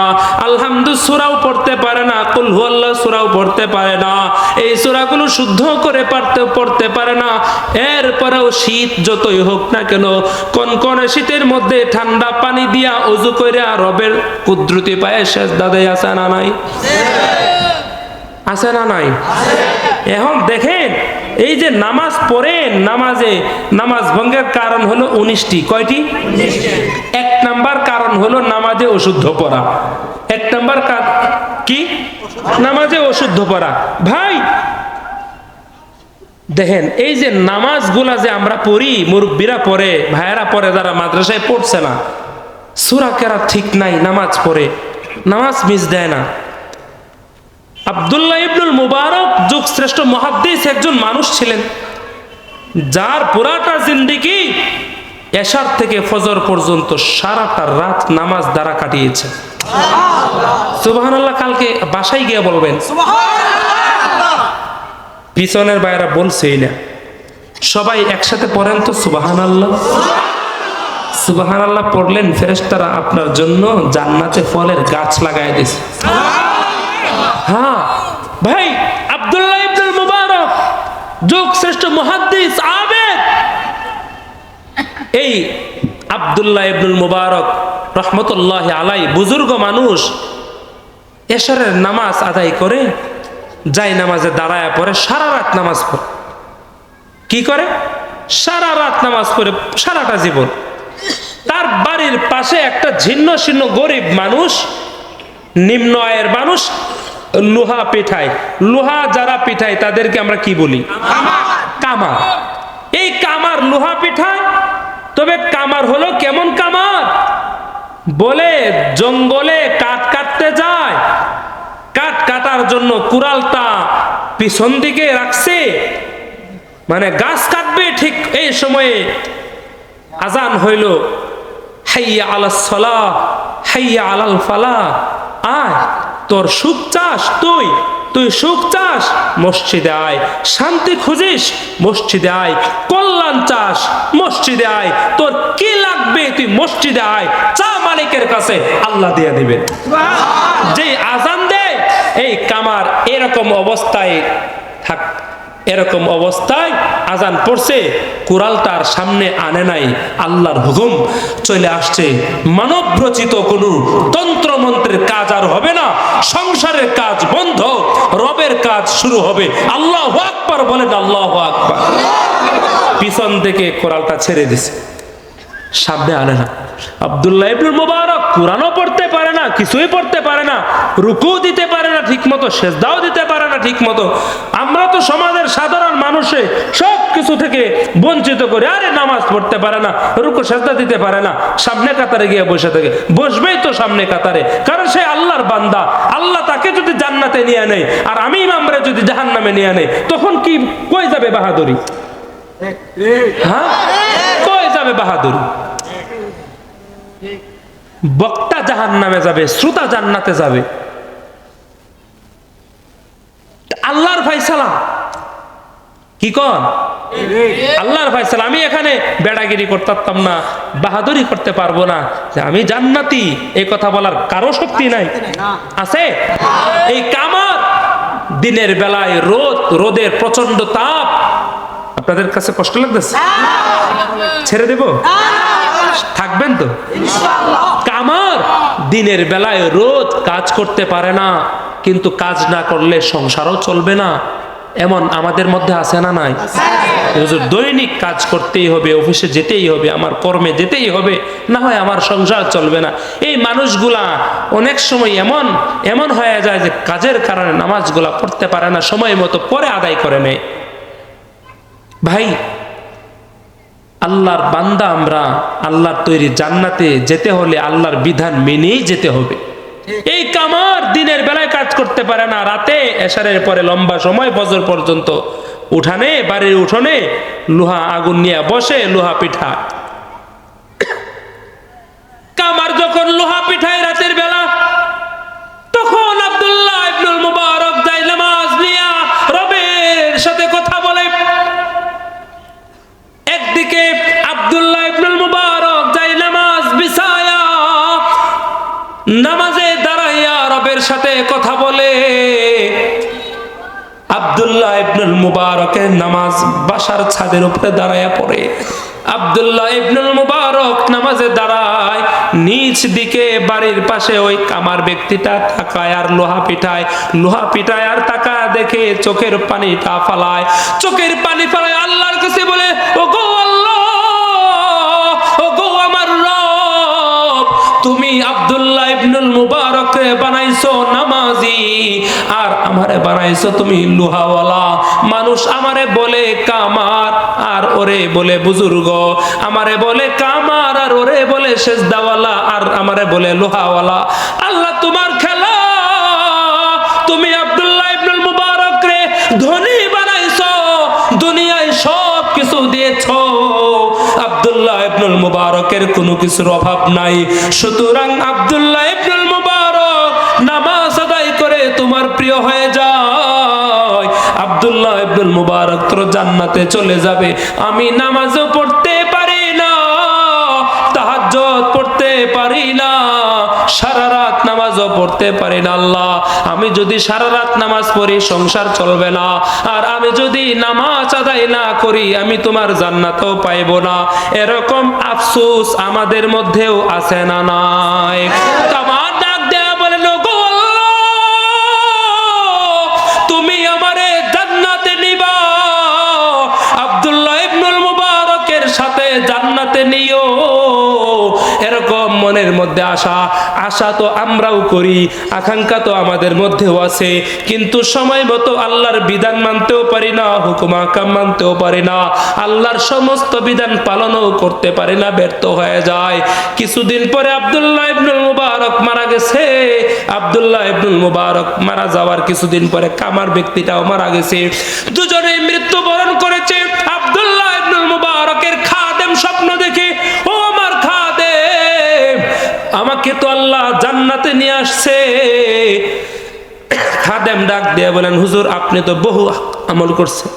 আলহামদু সূরাও পড়তে পারে না, কুল হুয়াল্লাহ সূরাও পড়তে পারে না, এই সূরাগুলো শুদ্ধ করে পড়তে পারে না। এরপরেও শীত যতই হোক না কেন, কনকনে শীতের মধ্যে ঠান্ডা পানি দিয়া ওযু কইরা রবের কুদরতি পায়ে সেজদা দেয়। আছে না নাই? আছে না নাই? এখন দেখেন, এই যে নামাজ পড়েন, নামাজ ভঙ্গের কারণ হলো 19টি। কয়টি? 1 নাম্বার কারণ হলো নামাজে অশুদ্ধ পড়া। 1 নাম্বার কি? নামাজে অশুদ্ধ পড়া। ভাই দেখেন, এই যে নামাজগুলা যে আমরা পড়ি, মুরব্বীরা পড়ে, ভাইয়েরা পড়ে, যারা মাদ্রাসায় পড়ছে না, সূরা কেরাত ঠিক নাই, নামাজ পড়ে, নামাজ মিস দেয় না। আব্দুল্লাহ ইবনুল মুবারক যুগশ্রেষ্ঠ মুহাদ্দিস একজন মানুষ ছিলেন। যার পুরাটা জিন্দেগি এশার থেকে ফজর পর্যন্ত সারাটা রাত নামাজ দ্বারা কাটিয়েছে। সুবহানাল্লাহ। কালকে বাসায় গিয়ে বলবেন পিছনের বাইরা বলছেই না, সবাই একসাথে পড়েন তো সুবহানাল্লাহ। সুবহানাল্লাহ পড়লেন, ফেরেশতারা আপনার জন্য জান্নাতে ফলের গাছ লাগায় দিয়েছে। হ্যাঁ ভাই, আব্দুল্লাহ ইবনুল মুবারক যুগ শ্রেষ্ঠ মুহাদ্দিস আবেদ, এই আব্দুল্লাহ ইবনুল মুবারক রহমতুল্লাহ আলাই বুজুর্গ মানুষ এশারের নামাজ আদায় করে যাই নামাজে দাঁড়ায় পড়ে, সারা রাত নামাজ পড়ে। কি করে? সারা রাত নামাজ পড়ে সারাটা জীবন। তার বাড়ির পাশে একটা ছিন্ন ছিন্ন গরিব মানুষ, নিম্ন আয়ের মানুষ লোহা পিঠায়। লোহা যারা পিঠায় তাদেরকে আমরা কি বলি? কামার। এই কামার লোহা পিঠায়, তবে কামার হলো কেমন কামার? বলে জঙ্গলে কাঠ কাটতে যায়, কাঠ কাটার জন্য কুড়ালটা পিছন দিকে রাখছে, মানে গাছ কাটবে, ঠিক এই সময়ে আজান হইল, হাইয়া আলাস সালাহ হাইয়া আলাল ফালাহ, আয় তোর সুখ চাস, তুই সুখ চাস মসজিদে আয়, শান্তি খুঁজিস মসজিদে আয়, কল্যাণ চাস মসজিদে আয়, তোর কি লাগবে তুই মসজিদে আয়, চা মালিকের কাছে আল্লাহ দিয়ে দিবেন। যে আজান দেয় এই কামার এরকম অবস্থায় থাক, এরকম অবস্থায় আজান পড়ছে, কুড়ালটার সামনে আনে নাই, আল্লাহর হুকুম চলে আসছে, মানব রচিত কোনো তন্ত্র মন্ত্রের কাজ আর হবে না, সংসারের কাজ বন্ধ, রবের কাজ শুরু হবে। আল্লাহু আকবার বলেন, আল্লাহু আকবার। পিছন থেকে কুড়ালটা ছেড়ে দিছে, সামনে আনে না। আব্দুল্লাহ ইবনুল মুবারক কুরআনও পড়তে পারে না, কিছুই পড়তে পারে না, রুকু দিতে পারে না ঠিক মতো, সেজদাও দিতে পারে না ঠিক মতো। আমরা তো সমাজের সাধারণ মানুষে সব কিছু থেকে বঞ্চিত করে, আরে নামাজ পড়তে পারে না, রুকু সেজদা দিতে পারে না, সামনে কাতারে গিয়ে বসে থাকে। বসবেই তো সামনে কাতারে, কারণ সে আল্লাহর বান্দা। আল্লাহ তাকে যদি জান্নাতে নিয়ে নেয় আর আমি ইমামরে যদি জাহান্নামে নিয়ে নেয়, তখন কি কই যাবে বাহাদুরি? হ্যাঁ, কই যাবে বাহাদুরি? বক্তা জাহান্নামে যাবে, শ্রোতা জান্নাতে যাবে। আল্লাহর ফয়সালা কি কন? আল্লাহর ফয়সালা। আমি এখানে বেড়াগিরি করতাম না, বাহাদুরি করতে পারবো না যে আমি জান্নাতি, এই কথা বলার কারো শক্তি নাই, আছে? এই কামার দিনের বেলায় রোদের প্রচন্ড তাপ, আপনাদের কাছে কষ্ট লাগতেছে? ছেড়ে দেব? থাকবেন তো? কামার দিনের বেলায় রোদ, কাজ করতে পারে না, কিন্তু কাজ না করলে সংসারও চলবে না, এমন আমাদের মধ্যে আছে না নাই? দৈনিক কাজ করতেই হবে, অফিসে যেতেই হবে, আমার কর্মে যেতেই হবে, না হয় আমার সংসার চলবে না। এই মানুষগুলা অনেক সময় এমন হয়ে যায় যে কাজের কারণে নামাজগুলা পড়তে পারে না, সময় মতো পরে আদায় করে নেয়। ভাই, আল্লাহর বান্দা আমরা, আল্লাহর তৈরি জান্নাতে যেতে হলে আল্লাহর বিধান মেনেই যেতে হবে। এই কামার দিনের বেলায় কাজ করতে পারে না, রাতে এশারের পরে লম্বা সময় ফজর পর্যন্ত উঠানে, বাড়ির উঠোনে লোহা আগুন নিয়ে বসে, লোহা পিঠা। কামার যখন লোহা পিঠায় রাতের বেলা, তখন আব্দুল্লাহ ইবনুল মুবারক যায় নামাজ নিয়া রবের সাথে কথা বলে। একদিকে আব্দুল্লাহ ইবনুল মুবারক যায় নামাজ বিছায়া, নামাজে দাঁড়াইয়া রবের সাথে কথা বলে। আব্দুল্লাহ ইবনুল মুবারকের নামাজ বাসার ছাদের উপরে দাঁড়াইয়া পড়ে। আব্দুল্লাহ ইবনুল মুবারক নামাজে দাঁড়ায়, নিচ দিকে বাড়ির পাশে ওই কামার ব্যক্তিটা তাকায় আর লোহা পিঠায় আর তাকা দেখে চোখের পানিটা ফালায়, আল্লাহর কাছে বলে, ও গো আল্লাহ, ও গো আমার রব, তুমি আব্দুল্লাহ ইবনুল মুবারককে বানাইছো নামাজি, আর আমারে বানাইছো তুমি লোহাওয়ালা। মানুষ আমারে বলে কামার আর ওরে বলে বুজুর্গ, আমারে বলে কামার আর ওরে বলে সেজদাওয়ালা, আর আমারে বলে লোহাওয়ালা। আল্লাহ তোমার খেলা, তুমি আব্দুল্লাহ ইবনুল মুবারক রে ধনী বানাইছো, দুনিয়ায় সব কিছু ইবনুল মুবারকের কোনো কিছুর অভাব নাই। সুতরাং আব্দুল্লাহ ইবনুল মুবারক নামাজ আদায় করে তোমার প্রিয় হয়ে যায়। আব্দুল্লাহ ইবনুল মুবারক তোর জান্নাতে চলে যাবে। আমি নামাজও পড়তে পারি না, তাহাজ্জুদ পড়তে পারি না, সারা রাত নামাজও পড়তে পারি না। আল্লাহ, আমি যদি সারা রাত নামাজ পড়ি সংসার চলবে না, আর আমি যদি নামাজ আদায় না করি আমি তোমার জান্নাতও পাইব না। এরকম আফসোস আমাদের মধ্যেও আছে না নাই? আমার ডাক দেয়া বলে, গো তুমি আমারে জান্নাতে নিবা, আব্দুল্লাহ ইবনুল মুবারকের সাথে জান্নাতে নিও। এরকম মনের মধ্যে আশা তো আমরাও করি, আকাঙ্ক্ষা তো আমাদের মধ্যেও আছে, কিন্তু সময় মতো আল্লাহর বিধান মানতেও পারি না, হুকুম আহকাম মানতেও পারি না, আল্লাহর সমস্ত বিধান পালনও করতে পারি না, ব্যর্থ হয়ে যায়। কিছুদিন পরে আব্দুল্লাহ ইবনুল মুবারক মারা গেছে। আব্দুল্লাহ ইবনুল মুবারক মারা যাওয়ার কিছুদিন পরে কামার ব্যক্তিটাও মারা গেছে। দুজনেই মৃত্যুবরণ করেছে। আব্দুল্লাহ ইবনুল মুবারকের খাদেম স্বপ্ন দেখে, ও আমার খাদেম, আমাকে তো আল্লাহ জান্নাতে নিয়ে আসছে। খাদেম ডাক দিয়ে বলেন, হুজুর আপনি তো বহু আমল করছেন,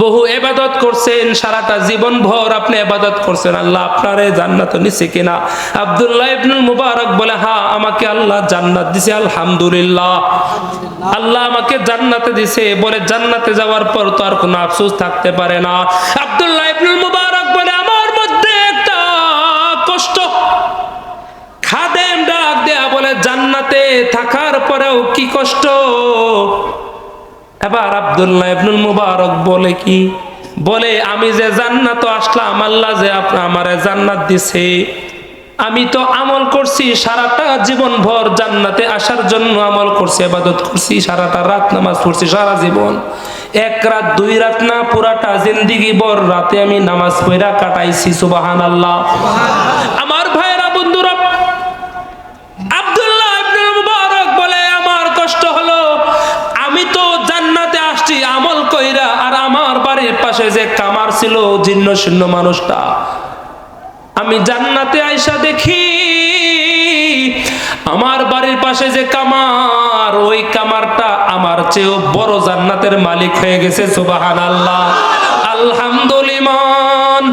বহু ইবাদত করছেন, সারাটা জীবন ভর আপনি ইবাদত করছেন, আল্লাহ আপনারে জান্নাতে নিছে কিনা? আব্দুল্লাহ ইবনুল মুবারক বলে, হ্যাঁ আমাকে আল্লাহ জান্নাত দিছে, আলহামদুলিল্লাহ, আল্লাহ আমাকে জান্নাতে দিছে। বলে, জান্নাতে যাওয়ার পর তো আর কোনো আফসোস থাকতে পারে না। আব্দুল্লাহ ইবনুল মুবারক বলে, আমার মধ্যে একটা কষ্ট। খাদেম ডাক দেয়া বলে, জান্নাতে থাকার পরেও কি কষ্ট? এবার আব্দুল্লাহ ইবনুল মুবারক বলে, কি বলে, আমি যে জান্নাত আসলাম, আল্লাহ যে আমারে জান্নাত দিছে, আমি তো আমল করছি সারাটা জীবন ভর, জান্নাতে আসার জন্য আমল করছি, ইবাদত করছি, সারাটা রাত নামাজ পড়ছি, সারা জীবন এক রাত দুই রাত না, পুরাটা জিন্দেগি ভর রাতে আমি নামাজ পড়া কাটাইছি। সুবহানাল্লাহ। আমার ভাইরা, বন্ধুরা, আব্দুল্লাহ ইবনুল মুবারক বলে, আমার কষ্ট হলো, আমি তো জান্নাতে আসছি আমল কইরা, আর আমার বাড়ির পাশে যে কামার ছিল, জীর্ণ শীর্ণ মানুষটা, আমি জান্নাতে আইসা দেখি আমার বাড়ির পাশে যে কামার, ওই কামারটা আমার চেয়েও বড় জান্নাতের মালিক হয়ে গেছে। সুবহানাল্লাহ। আলহামদুলিল্লাহ,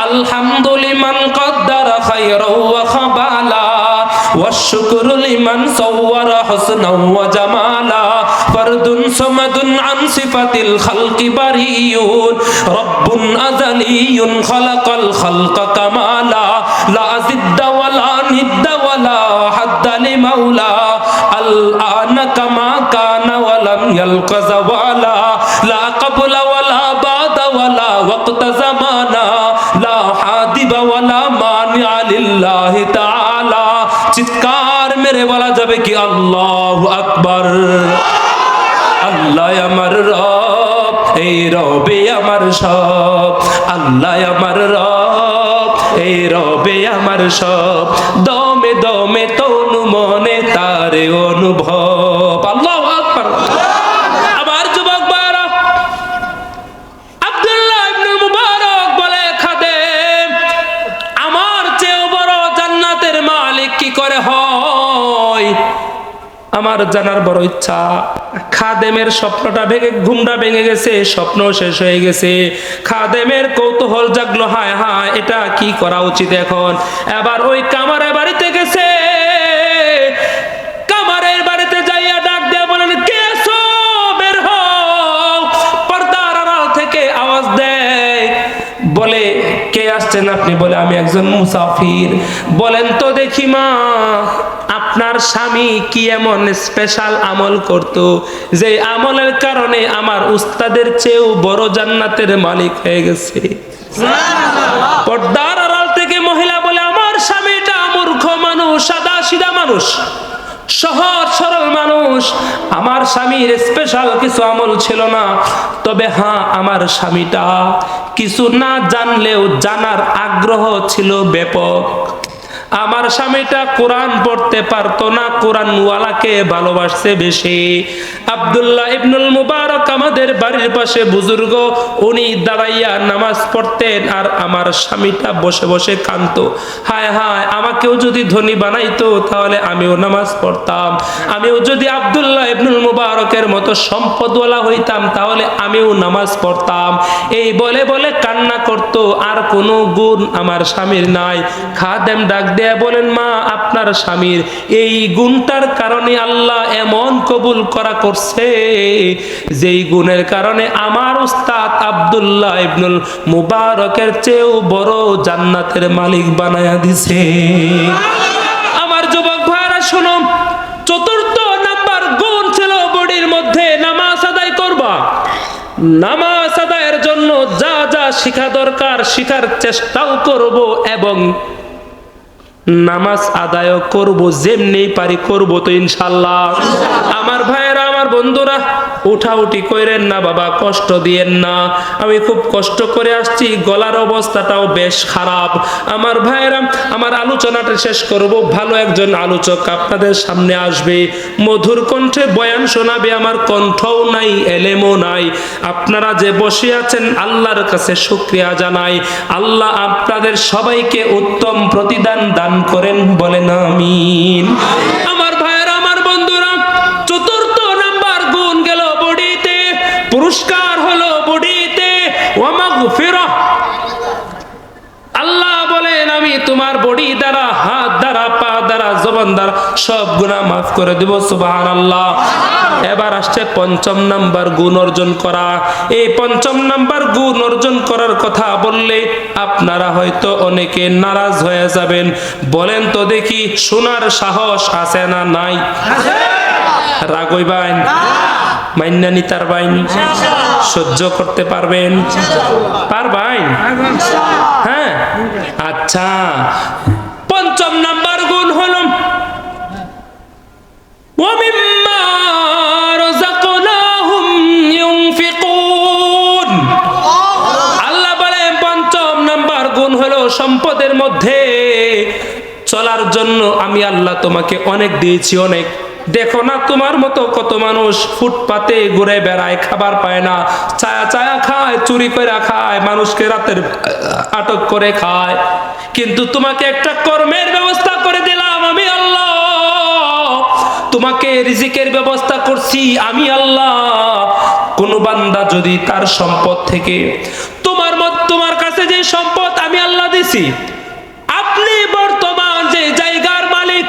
আলহামদুলিল্লাহ কদ্দারা খায়রাও ওয়া খাবালা, والشكر لمن صور حسنا وجمالا، فرد صمد عن صفة الخلق بريء، رب أزلي خلق الخلق كمالا، لا ضد ولا ند ولا حد لمولى، الآن كما كان ولم يلق زوالا، لا قبل ولا بعد ولا وقت زمانا، لا حادب ولا مانع لله تعالى। চিৎকার মেরে বলা যাবে কি আল্লাহু আকবার। আল্লাহ আমার রব, এই রবে আমার সব, আল্লাহ আমার রব, এই রবে আমার সব, দমে দমে তনু মনে তারে অনুভব। আল্লাহু আকবার। আবার যুবক ভাইরা, আব্দুল্লাহ ইবনুল মুবারক বলে, খাদেম, আমার চেয়ে বড় জান্নাতের মালিক কি করে হয়? আমার জানার বড় ইচ্ছা। খাদেমের স্বপ্নটা ভেঙে, ঘুমটা ভেঙে গেছে, স্বপ্ন শেষ হয়ে গেছে। খাদেমের কৌতূহল জাগলো, হায় হায়, এটা কি করা উচিত এখন? এবার ওই কামারের বাড়িতে গেছে। কামারের বাড়িতে যাইয়া ডাক দেয়া বলেন, কে আছো? বের হও। পর্দার আড়াল থেকে আওয়াজ দেয়। বলে, কে আসছেন আপনি? বলে, আমি একজন মুসাফির। বলেন তো দেখি মা, আপনার স্বামী কি এমন স্পেশাল আমল করত যে আমলের কারণে আমার উস্তাদের চেয়েও বড় জান্নাতের মালিক হয়ে গেছে? পর্দার আড়াল থেকে মহিলা বলে, আমার স্বামীটা মূর্খ মানুষ, সাদা সিধা মানুষ, সহজ সরল মানুষ। আমার স্বামীর স্পেশাল কিছু আমল ছিল না, তবে হ্যাঁ, আমার স্বামীটা কিছু না জানলেও জানার আগ্রহ ছিল ব্যাপক। আমার স্বামীটা কোরআন পড়তে পারতো না, কোরআনওয়ালাকে ভালোবাসছে বেশি। আব্দুল্লাহ ইবনুল মুবারক আমাদের বাড়ির পাশে বুজুর্গ, উনি দাঁড়াইয়া নামাজ পড়তেন আর আমার স্বামীটা বসে বসে কাঁদতো। হায় হায়, আমাকেও যদি ধনী বানাইতো তাহলে আমিও নামাজ পড়তাম, আমিও যদি আব্দুল্লাহ ইবনুল মুবারকের মতো সম্পদওয়ালা হইতাম তাহলে আমিও নামাজ পড়তাম। এই বলে বলে কান্না করতো। আর কোনো গুণ আমার স্বামীর নাই। খাদেম ডাক দেয়া বলেন, মা, আপনার স্বামীর এই গুণটার কারণে আল্লাহ এমন কবুল করা করছে যেই গুণের কারণে আমার উস্তাদ আব্দুল্লাহ ইবনুল মুবারকের চেয়েও বড় জান্নাতের মালিক বানায়া দিছে। আমার যুবক ভাইরা শোনো, চতুর্থ নাম্বার গুণ ছিল বডির মধ্যে নামাজ আদায় করবা। নামাজ আদায়ের জন্য যা যা শিখা দরকার শিখার চেষ্টাও করব এবং নামাজ আদায় করব, যেমনি পারি করব তো ইনশাআল্লাহ। আমার ভাইয়েরা, আমার বন্ধুরা, উঠাউঠি করেন না বাবা, কষ্ট দিয়েন না। আমি খুব কষ্ট করে আসছি, গলার অবস্থাটাও বেশ খারাপ। আমার ভাইয়েরা, আমার আলোচনাটা শেষ করব। ভালো একজন আলোচক আপনাদের সামনে আসবে, মধুর কণ্ঠে বয়ান শোনাবে। আমার কণ্ঠও নাই, এলেমও নাই। আপনারা যে বসে আছেন আল্লাহর কাছে শুকরিয়া জানাই। আল্লাহ আপনাদের সবাইকে উত্তম প্রতিদান দান করেন, বলেন আমিন। আমার ভাইয়েরা, আমার বন্ধুরা, চতুর্থ নাম্বার গুণ গেল বডিতে, পুরস্কার হলো বডিতে ওয়া মাগফিরাহ। আল্লাহ বলেন, আমি তোমার বডি দ্বারা, হাত দ্বারা, পা দ্বারা, জবান দ্বারা সব গুনাহ মাফ করে দেব। সুবহানাল্লাহ। এবার আসছে পঞ্চম নাম্বার গুণ অর্জন করা। এই পঞ্চম নাম্বার গুণ অর্জন করার কথা বললে আপনারা হয়তো অনেকে নারাজ হয়ে যাবেন। বলেন তো দেখি, শোনার সাহস আছে না নাই? রাগ হইবেন? মাইন্না নিতার বাইন? সহ্য করতে পারবেন? পারবেন? হ্যাঁ, আচ্ছা। পঞ্চম নাম্বার গুণ হলো ওয়ামিম্মা রাযাকনাহুম ইউনফিকুন। আল্লাহ বলেন, পঞ্চম নাম্বার গুণ হলো সম্পদের মধ্যে চলার জন্য আমি আল্লাহ তোমাকে অনেক দিয়েছি, অনেক। দেখো না তোমার মতো কত মানুষ ফুটপাতে ঘুরে বেড়ায়, খাবার পায় না, চায়া চায়া খায়, চুরি করে খায়, মানুষকে রাতের আটক করে খায়। কিন্তু তোমাকে একটা কর্মের ব্যবস্থা করে দিলাম আমি আল্লাহ। তোমাকে রিজিকের ব্যবস্থা করছি আমি আল্লাহ। কোন বান্দা যদি তার সম্পদ থেকে তোমার কাছে যে সম্পদ আমি আল্লাহ দিছি, আপনি বর্তমান যে জায়গার মালিক,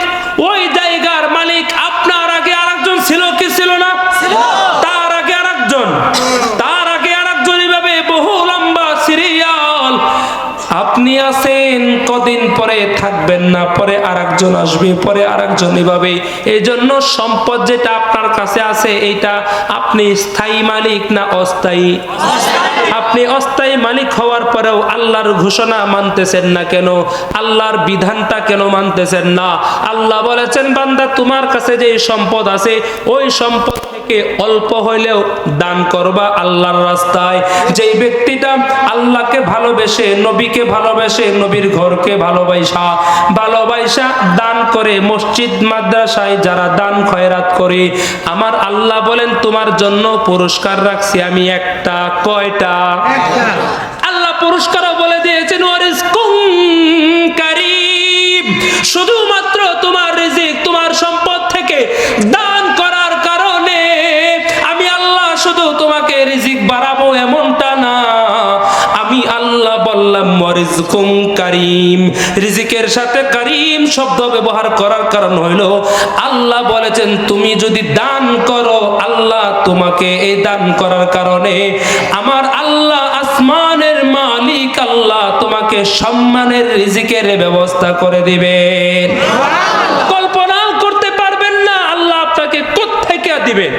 ওই জায়গার মালিক আপনার আগে আরেকজন ছিল কি ছিল না? তার আগে আরেকজন, তার আগে আরেকজন, এভাবে বহু লম্বা সিরিয়াল। আপনি আছেন, কদিন পরে থাকবেন না, পরে আরেকজন আসবে, পরে আরেকজন, এভাবে। এই জন্য সম্পদ যেটা আপনার কাছে আছে, এইটা আপনি স্থায়ী মালিক না অস্থায়ী? আপনি অস্থায়ী মালিক হওয়ার পরেও আল্লাহর ঘোষণা মানতেছেন না কেন? আল্লাহর বিধানটা কেন মানতেছেন না? আল্লাহ বলেছেন, বান্দা তোমার কাছে যে সম্পদ আছে, ওই সম্পদ থেকে অল্প হইলেও দান করবা আল্লাহর রাস্তায়। যেই ব্যক্তিটা আল্লাহকে ভালোবেসে, নবীকে ভালোবেসে, নবীর ঘরকে ভালোবাসা দান করে, মসজিদ মাদ্রাসায় যারা দান খয়রাত করে, আমার আল্লাহ বলেন তোমার জন্য পুরস্কার রাখছি আমি একটা। কয়টা? আল্লাহ পুরস্কারও বলে দিয়েছেন, ওয়ারিজকুম কারীম। শুধুমাত্র তোমার রিজিক, তোমার সম্পদ থেকে দান করার কারণে আমি আল্লাহ শুধু তোমাকে রিজিক বাড়াবো এমনটা না। আমি আল্লাহ বললাম ওয়ারিজকুম কারীম। রিজিকের সাথে কারীম শব্দ ব্যবহার করার কারণ হইল, আল্লাহ বলেছেন তুমি যদি দান করো, আল্লাহ তোমাকে এই দান করার কারণে আমার আল্লাহ আসমানের মালিক আল্লাহ তোমাকে সম্মানের রিজিকের ব্যবস্থা করে দিবেন। কল্পনাও করতে পারবেন না আল্লাহ আপনাকে কোত্থেকে দিবেন।